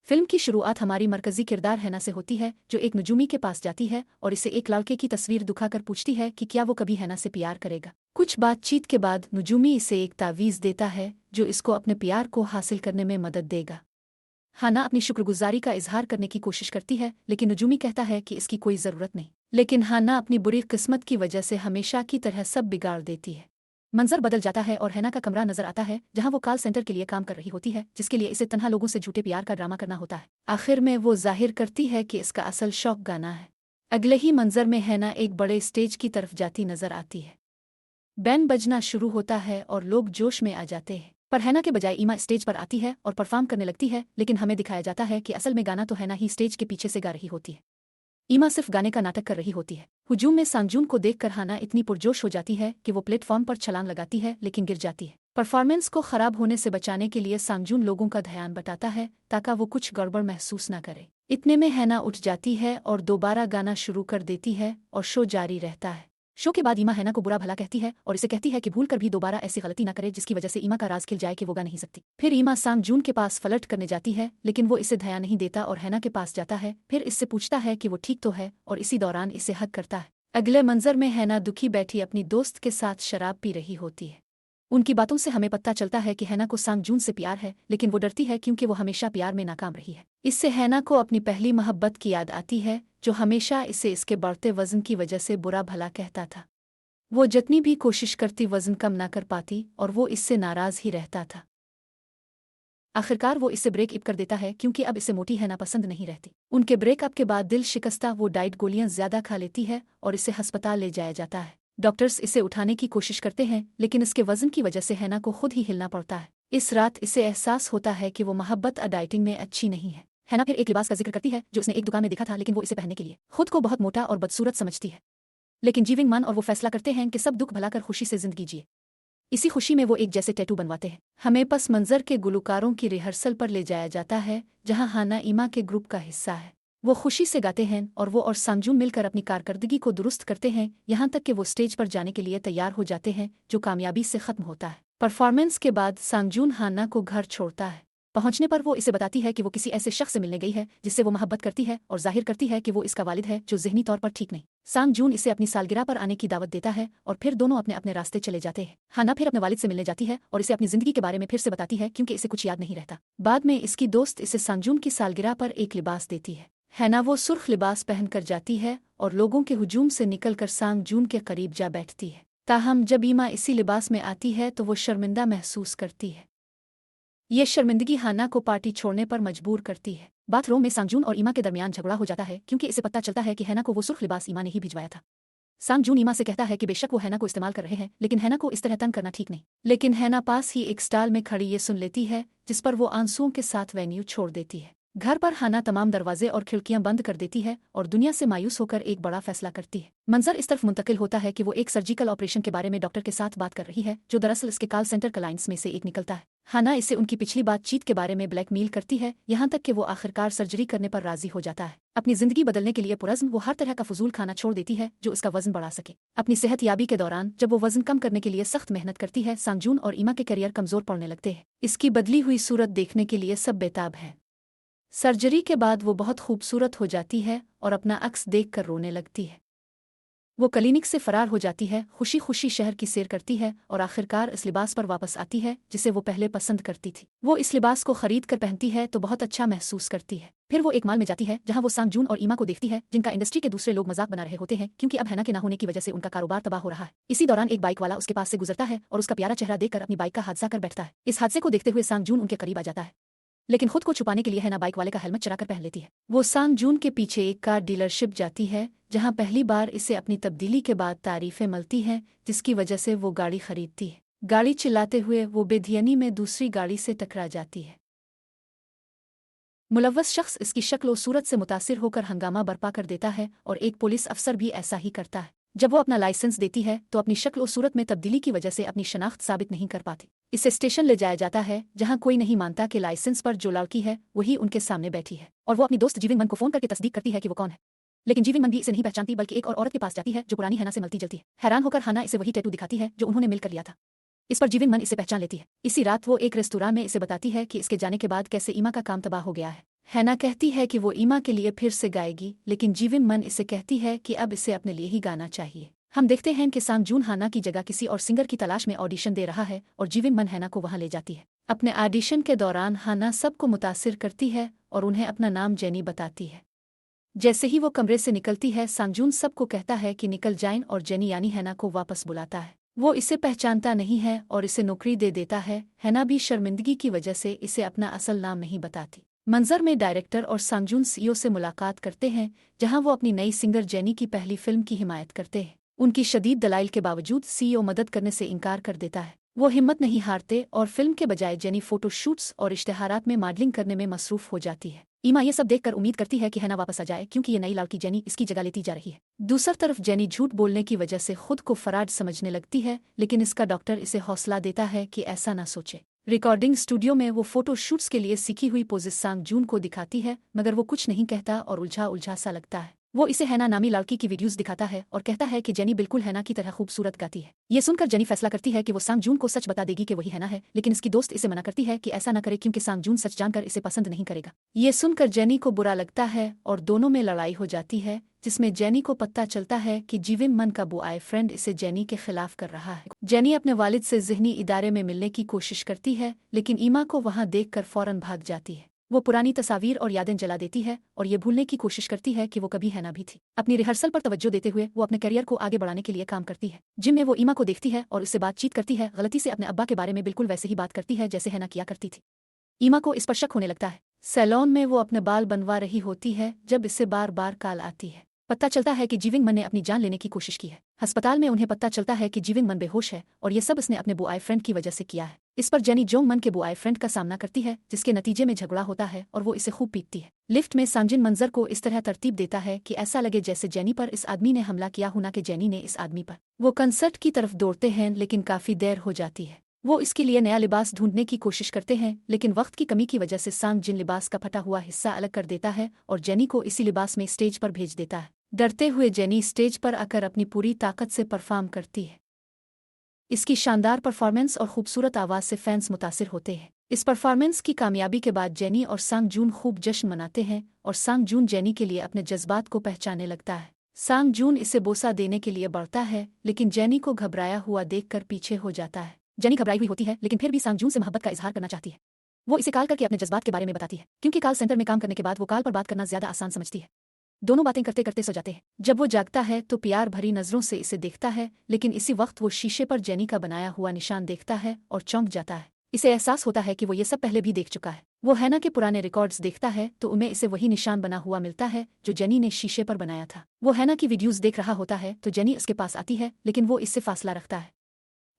Film की शुरुआत हमारी मरकजी किरदार हैना से होती है, जो एक नजूमी के पास जाती है और इसे एक लड़के की तस्वीर दिखाकर पूछती है कि क्या वो कभी हैना से प्यार करेगा। कुछ बातचीत के बाद नजूमी इसे एक तावीज़ देता है जो इसको अपने प्यार को हासिल करने में मदद देगा। हाना अपनी शुक्रगुजारी का इजहार करने की कोशिश करती है, लेकिन नजूमी कहता है कि इसकी कोई ज़रूरत नहीं। लेकिन हाना अपनी बुरी किस्मत की वजह से हमेशा की तरह सब बिगाड़ देती है। मंजर बदल जाता है और हैना का कमरा नजर आता है, जहां वो कॉल सेंटर के लिए काम कर रही होती है, जिसके लिए इसे तन्हा लोगों से झूठे प्यार का ड्रामा करना होता है। आखिर में वो जाहिर करती है कि इसका असल शौक गाना है। अगले ही मंजर में हैना एक बड़े स्टेज की तरफ जाती नजर आती है। बैंड बजना शुरू होता है और लोग जोश में आ जाते हैं, पर हैना के बजाय ईमा स्टेज पर आती है और परफॉर्म करने लगती है। लेकिन हमें दिखाया जाता है कि असल में गाना तो हैना ही स्टेज के पीछे से गा रही होती है। ईमा सिर्फ गाने का नाटक कर रही होती है। हुजूम में सांगजून को देखकर हाना इतनी पुरजोश हो जाती है कि वो प्लेटफॉर्म पर छलांग लगाती है, लेकिन गिर जाती है। परफॉर्मेंस को खराब होने से बचाने के लिए सांगजून लोगों का ध्यान बटाता है ताकि वो कुछ गड़बड़ महसूस न करे। इतने में हैना उठ जाती है और दोबारा गाना शुरू कर देती है और शो जारी रहता है। शो के बाद ईमा हैना को बुरा भला कहती है और इसे कहती है कि भूल कर भी दोबारा ऐसी गलती न करे जिसकी वजह से ईमा का राज खिल जाए कि वो गा नहीं सकती। फिर ईमा सांगजून के पास फ्लर्ट करने जाती है, लेकिन वो इसे ध्यान नहीं देता और हैना के पास जाता है। फिर इससे पूछता है कि वो ठीक तो है और इसी दौरान इसे हग करता है। अगले मंजर में हैना दुखी बैठी अपनी दोस्त के साथ शराब पी रही होती है। उनकी बातों से हमें पता चलता है कि हैना को सांगजून से प्यार है, लेकिन वो डरती है क्योंकि वो हमेशा प्यार में नाकाम रही है। इससे हैना को अपनी पहली मोहब्बत की याद आती है, जो हमेशा इसे इसके बढ़ते वजन की वजह से बुरा भला कहता था। वो जितनी भी कोशिश करती वजन कम ना कर पाती और वो इससे नाराज ही रहता था। आखिरकार वो इससे ब्रेकअप कर देता है क्योंकि अब इसे मोटी हैना पसंद नहीं रहती। उनके ब्रेकअप के बाद दिल शिकस्ता वो डाइट गोलियां ज्यादा खा लेती है और इसे अस्पताल ले जाया जाता है। डॉक्टर्स इसे उठाने की कोशिश करते हैं, लेकिन इसके वजन की वजह से हैना को खुद ही हिलना पड़ता है। इस रात इसे एहसास होता है कि वो मोहब्बत डाइटिंग में अच्छी नहीं है। हैना फिर एक लिबास का जिक्र करती है जो उसने एक दुकान में देखा था, लेकिन वो इसे पहनने के लिए खुद को बहुत मोटा और बदसूरत समझती है। लेकिन जीविंग मन और वो फैसला करते हैं कि सब दुख भलाकर खुशी से जिंदगी जिए। इसी खुशी में वो एक जैसे टैटू बनवाते हैं। हमें पस मंजर के गुलकारों की रिहर्सल पर ले जाया जाता है, जहां हाना ईमा के ग्रुप का हिस्सा है। वो खुशी से गाते हैं और वो और सांगजून मिलकर अपनी कारकर्दगी को दुरुस्त करते हैं, यहाँ तक कि वो स्टेज पर जाने के लिए तैयार हो जाते हैं, जो कामयाबी से खत्म होता है। परफॉर्मेंस के बाद सांगजून हाना को घर छोड़ता है। पहुंचने पर वो इसे बताती है कि वो किसी ऐसे शख्स से मिलने गई है जिससे वो मोहब्बत करती है और जाहिर करती है कि वो इसका वालिद है, जो ज़हनी तौर पर ठीक नहीं। सांगजून इसे अपनी सालगिरह पर आने की दावत देता है और फिर दोनों अपने अपने रास्ते चले जाते हैं। हाना फिर अपने वालिद से मिलने जाती है और इसे अपनी जिंदगी के बारे में फिर से बताती है क्योंकि इसे कुछ याद नहीं रहता। बाद में इसकी दोस्त इसे सांगजून की सालगिरह पर एक लिबास देती है। हैना वो सुर्ख लिबास पहनकर जाती है और लोगों के हुजूम से निकलकर सांगजून के करीब जा बैठती है। ताहम जब ईमा इसी लिबास में आती है तो वो शर्मिंदा महसूस करती है। ये शर्मिंदगी हाना को पार्टी छोड़ने पर मजबूर करती है। बाथरूम में सांगजून और ईमा के दरमियान झगड़ा हो जाता है क्योंकि इसे पता चलता है कि हैना को वो सुर्ख लिबास ईमा ने ही भिजवाया था। सांगजून ईमा से कहता है कि बेशक वो हैना को इस्तेमाल कर रहे हैं, लेकिन हैना को इस तरह तंग करना ठीक नहीं। लेकिन हैना पास ही एक स्टॉल में खड़ी ये सुन लेती है, जिस पर वो आंसुओं के साथ वेन्यू छोड़ देती है। घर पर हाना तमाम दरवाजे और खिड़कियां बंद कर देती है और दुनिया से मायूस होकर एक बड़ा फैसला करती है। मंजर इस तरफ मुंतकिल होता है कि वो एक सर्जिकल ऑपरेशन के बारे में डॉक्टर के साथ बात कर रही है, जो दरअसल इसके कॉल सेंटर क्लाइंट्स में से एक निकलता है। हाना इसे उनकी पिछली बातचीत के बारे में ब्लैकमेल करती है, यहाँ तक कि वो आखिरकार सर्जरी करने पर राजी हो जाता है। अपनी जिंदगी बदलने के लिए पुरज़्म वो हर तरह का फजूल खाना छोड़ देती है जो उसका वजन बढ़ा सके। अपनी सेहत याबी के दौरान जब वो वजन कम करने के लिए सख्त मेहनत करती है, सांगजून और ईमा के करियर कमजोर पड़ने लगते हैं। इसकी बदली हुई सूरत देखने के लिए सब बेताब हैं। सर्जरी के बाद वो बहुत खूबसूरत हो जाती है और अपना अक्स देखकर रोने लगती है। वो क्लिनिक से फरार हो जाती है, खुशी खुशी शहर की सैर करती है और आखिरकार इस लिबास पर वापस आती है जिसे वो पहले पसंद करती थी। वो इस लिबास को खरीद कर पहनती है तो बहुत अच्छा महसूस करती है। फिर वो एक मॉल में जाती है जहां वो सांगजून और ईमा को देखती है, जिनका इंडस्ट्री के दूसरे लोग मजाक बना रहे होते हैं क्योंकि अब हैना के ना होने की वजह से उनका कारोबार तबाह हो रहा है। इसी दौरान एक बाइक वाला उसके पास से गुजरता है और उसका प्यारा चेहरा देखकर अपनी बाइक का हादसा कर बैठता है। इस हादसे को देखते हुए सांगजून उनके करीब आ जाता है, लेकिन खुद को छुपाने के लिए हैना बाइक वाले का हेलमेट चुराकर पहन लेती है। वो सांगजून के पीछे एक कार डीलरशिप जाती है जहां पहली बार इसे अपनी तब्दीली के बाद तारीफें मिलती हैं, जिसकी वजह से वो गाड़ी खरीदती है। गाड़ी चिल्लाते हुए वो बेधियनी में दूसरी गाड़ी से टकरा जाती है। मुलव्वस शख्स इसकी शक्ल और सूरत से मुतासिर होकर हंगामा बर्पा कर देता है और एक पुलिस अफसर भी ऐसा ही करता है। जब वो अपना लाइसेंस देती है तो अपनी शक्ल और सूरत में तब्दीली की वजह से अपनी शनाख्त साबित नहीं कर पाती। इसे स्टेशन ले जाया जाता है जहां कोई नहीं मानता कि लाइसेंस पर जो लड़की है वही उनके सामने बैठी है और वो अपनी दोस्त जीविंग मन को फोन करके तस्दीक करती है कि वो कौन है। लेकिन जीविंग मन भी इसे नहीं पहचानती, बल्कि एक और औरत के पास जाती है जो पुरानी हैना से मिलती जुलती है। हैरान होकर हाना इसे वही टैटू दिखाती है जो उन्होंने मिलकर लिया था। इस पर जीविंग मन इसे पहचान लेती है। इसी रात वो एक रेस्तोरां में इसे बताती है कि इसके जाने के बाद कैसे ईमा का काम तबाह हो गया है। हैना कहती है कि वो ईमा के लिए फिर से गाएगी, लेकिन जीविन मन इसे कहती है कि अब इसे अपने लिए ही गाना चाहिए। हम देखते हैं कि सांग जून हाना की जगह किसी और सिंगर की तलाश में ऑडिशन दे रहा है और जीविन मन हैना को वहां ले जाती है। अपने ऑडिशन के दौरान हाना सबको मुतासिर करती है और उन्हें अपना नाम जेनी बताती है। जैसे ही वो कमरे से निकलती है, सांगजून सबको कहता है कि निकल जाएं और जेनी यानी हैना को वापस बुलाता है। वो इसे पहचानता नहीं है और इसे नौकरी दे देता है। हैना भी शर्मिंदगी की वजह से इसे अपना असल नाम नहीं बताती। मंजर में डायरेक्टर और सांगजून सीईओ से मुलाकात करते हैं, जहां वो अपनी नई सिंगर जेनी की पहली फिल्म की हिमायत करते हैं। उनकी शदीद दलाइल के बावजूद सीईओ मदद करने से इनकार कर देता है। वो हिम्मत नहीं हारते और फिल्म के बजाय जेनी फोटोशूट्स और इश्तेहारात में मॉडलिंग करने में मसरूफ हो जाती है। ईमा ये सब देखकर उम्मीद करती है कि हैना वापस आ जाए, क्योंकि ये नई लड़की जेनी इसकी जगह लेती जा रही है। दूसरी तरफ जेनी झूठ बोलने की वजह से खुद को फराड समझने लगती है, लेकिन इसका डॉक्टर इसे हौसला देता है कि ऐसा ना सोचे। रिकॉर्डिंग स्टूडियो में वो फोटोशूट्स के लिए सीखी हुई पोजेस सांग जून को दिखाती है, मगर वो कुछ नहीं कहता और उलझा उलझा सा लगता है। वो इसे हैना नामी लड़की की वीडियोस दिखाता है और कहता है कि जेनी बिल्कुल हैना की तरह खूबसूरत गाती है। ये सुनकर जेनी फैसला करती है कि वो सांग जून को सच बता देगी कि वही हैना है, लेकिन इसकी दोस्त इसे मना करती है कि ऐसा न करे, क्योंकि सांग जून सच जानकर इसे पसंद नहीं करेगा। ये सुनकर जेनी को बुरा लगता है और दोनों में लड़ाई हो जाती है, जिसमें जेनी को पता चलता है कि जीविन मन का बॉयफ्रेंड इसे जेनी के खिलाफ कर रहा है। जेनी अपने वालिद से ज़हनी इदारे में मिलने की कोशिश करती है, लेकिन ईमा को वहां देखकर फौरन भाग जाती है। वो पुरानी तस्वीर और यादें जला देती है और ये भूलने की कोशिश करती है कि वो कभी हैना भी थी। अपनी रिहर्सल पर तवज्जो देते हुए वो अपने करियर को आगे बढ़ाने के लिए काम करती है। जिम में वो ईमा को देखती है और उससे बातचीत करती है। गलती से अपने अब्बा के बारे में बिल्कुल वैसे ही बात करती है जैसे हैना किया करती थी। ईमा को इस पर शक होने लगता है। सैलून में वो अपने बाल बनवा रही होती है जब इसे बार बार कॉल आती है। पता चलता है कि जीविंग मन ने अपनी जान लेने की कोशिश की है। अस्पताल में उन्हें पता चलता है कि जीविंग मन बेहोश है और ये सब इसने अपने बॉयफ्रेंड की वजह से किया है। इस पर जेनी जोंग मन के बॉयफ्रेंड का सामना करती है, जिसके नतीजे में झगड़ा होता है और वो इसे खूब पीटती है। लिफ्ट में सांजिन मंजर को इस तरह तरतीब देता है कि ऐसा लगे जैसे जेनी पर इस आदमी ने हमला किया हो, ना कि जेनी ने इस आदमी पर। वो कंसर्ट की तरफ दौड़ते हैं, लेकिन काफी देर हो जाती है। वो इसके लिए नया लिबास ढूंढने की कोशिश करते हैं, लेकिन वक्त की कमी की वजह से सांग जिन लिबास का फटा हुआ हिस्सा अलग कर देता है और जेनी को इसी लिबास में स्टेज पर भेज देता है। डरते हुए जेनी स्टेज पर आकर अपनी पूरी ताकत से परफॉर्म करती है। इसकी शानदार परफॉर्मेंस और खूबसूरत आवाज़ से फैंस मुतासिर होते हैं। इस परफॉर्मेंस की कामयाबी के बाद जेनी और सांग जून खूब जश्न मनाते हैं और सांग जून जेनी के लिए अपने जज्बात को पहचानने लगता है। सांग जून इसे बोसा देने के लिए बढ़ता है, लेकिन जेनी को घबराया हुआ देखकर पीछे हो जाता है। जेनी घबराई हुई होती है, लेकिन फिर भी सांग जून से मोहब्बत का इजहार करना चाहती है। वो इसे कॉल करके अपने जज्बात के बारे में बताती है, क्योंकि कॉल सेंटर में काम करने के बाद वो कॉल पर बात करना ज्यादा आसान समझती है। दोनों बातें करते करते सो जाते हैं। जब वो जागता है तो प्यार भरी नजरों से इसे देखता है, लेकिन इसी वक्त वो शीशे पर जेनी का बनाया हुआ निशान देखता है और चौंक जाता है। इसे एहसास होता है कि वो ये सब पहले भी देख चुका है। वो हैना के पुराने रिकॉर्ड्स देखता है तो उन्हें इसे वही निशान बना हुआ मिलता है जो जेनी ने शीशे पर बनाया था। वो हैना की वीडियोस देख रहा होता है तो जेनी उसके पास आती है, लेकिन वो इससे फासला रखता है।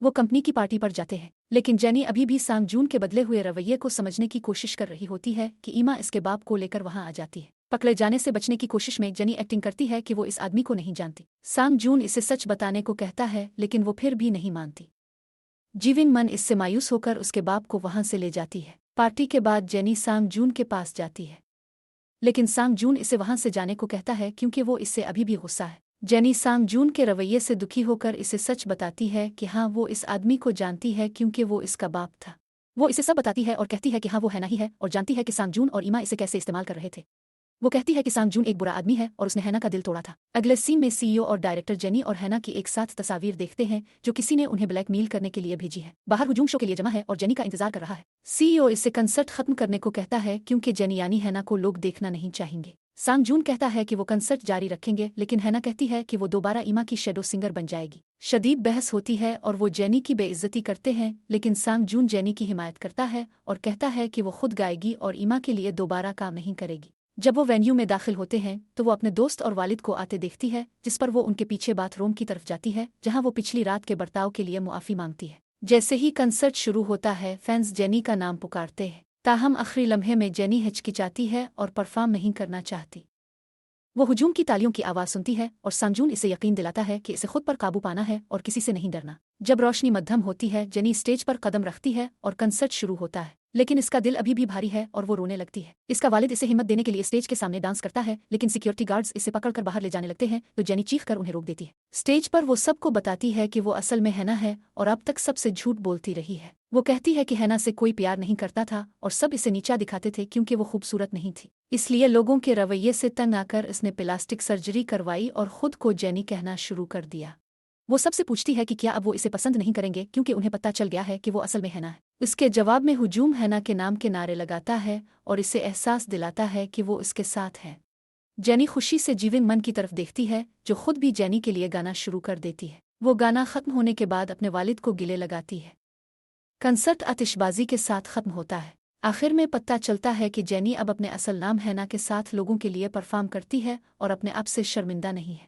वो कंपनी की पार्टी पर जाते हैं, लेकिन जेनी अभी भी सांग जून के बदले हुए रवैये को समझने की कोशिश कर रही होती है कि ईमा इसके बाप को लेकर वहां आ जाती है। पकड़े जाने से बचने की कोशिश में जेनी एक्टिंग करती है कि वो इस आदमी को नहीं जानती। सांग जून इसे सच बताने को कहता है, लेकिन वो फिर भी नहीं मानती। जीविन मन इससे मायूस होकर उसके बाप को वहां से ले जाती है। पार्टी के बाद जेनी सांग जून के पास जाती है, लेकिन सांग जून इसे वहां से जाने को कहता है क्योंकि वो इससे अभी भी गुस्सा है। जेनी सांग जून के रवैये से दुखी होकर इसे सच बताती है कि हाँ, वो इस आदमी को जानती है क्योंकि वो इसका बाप था। वो इसे सब बताती है और कहती है कि हाँ, वो हैना ही है और जानती है कि सांग जून और ईमा इसे कैसे इस्तेमाल कर रहे थे। वो कहती है कि सांग जून एक बुरा आदमी है और उसने हैना का दिल तोड़ा था। अगले सीन में सीईओ और डायरेक्टर जेनी और हैना की एक साथ तस्वीर देखते हैं, जो किसी ने उन्हें ब्लैकमेल करने के लिए भेजी है। बाहर हुजूम शो के लिए जमा है और जेनी का इंतजार कर रहा है। सीईओ इससे कंसर्ट खत्म करने को कहता है क्योंकि जेनी यानी हैना को लोग देखना नहीं चाहेंगे। सांग जून कहता है कि वो कंसर्ट जारी रखेंगे, लेकिन हैना कहती है कि वो दोबारा ईमा की शेडो सिंगर बन जाएगी। शदीद बहस होती है और वो जेनी की बेइज्जती करते हैं, लेकिन सांग जून जेनी की हिमायत करता है और कहता है कि वो खुद गाएगी और ईमा के लिए दोबारा काम नहीं करेगी। जब वो वेन्यू में दाखिल होते हैं तो वो अपने दोस्त और वालिद को आते देखती है, जिस पर वो उनके पीछे बाथरूम की तरफ जाती है, जहां वो पिछली रात के बर्ताव के लिए मुआफ़ी मांगती है। जैसे ही कंसर्ट शुरू होता है, फैंस जेनी का नाम पुकारते हैं, ताहम आखिरी लम्हे में जेनी हिचकिचाती है और परफॉर्म नहीं करना चाहती। वो हुजूम की तालियों की आवाज़ सुनती है और सांगजून इसे यकीन दिलाता है कि इसे खुद पर काबू पाना है और किसी से नहीं डरना। जब रोशनी मध्यम होती है, जेनी स्टेज पर कदम रखती है और कंसर्ट शुरू होता है, लेकिन इसका दिल अभी भी भारी है और वो रोने लगती है। इसका वालिद इसे हिम्मत देने के लिए स्टेज के सामने डांस करता है, लेकिन सिक्योरिटी गार्ड्स इसे पकड़कर बाहर ले जाने लगते हैं तो जेनी चीख कर उन्हें रोक देती है। स्टेज पर वो सबको बताती है कि वो असल में हैना है और अब तक सबसे झूठ बोलती रही है। वो कहती है कि हैना से कोई प्यार नहीं करता था और सब इसे नीचा दिखाते थे क्योंकि वो खूबसूरत नहीं थी। इसलिए लोगों के रवैये से तंग आकर इसने प्लास्टिक सर्जरी करवाई और खुद को जेनी कहना शुरू कर दिया। वो सबसे पूछती है कि क्या अब वो इसे पसंद नहीं करेंगे क्योंकि उन्हें पता चल गया है कि वो असल में हैना है। इसके जवाब में हुजूम हैना के नाम के नारे लगाता है और इसे एहसास दिलाता है कि वो इसके साथ है। जेनी खुशी से जीविंग मन की तरफ देखती है जो खुद भी जेनी के लिए गाना शुरू कर देती है। वो गाना खत्म होने के बाद अपने वालिद को गिले लगाती है। कंसर्ट आतिशबाजी के साथ खत्म होता है। आखिर में पता चलता है कि जेनी अब अपने असल नाम हैना के साथ लोगों के लिए परफॉर्म करती है और अपने आप से शर्मिंदा नहीं है।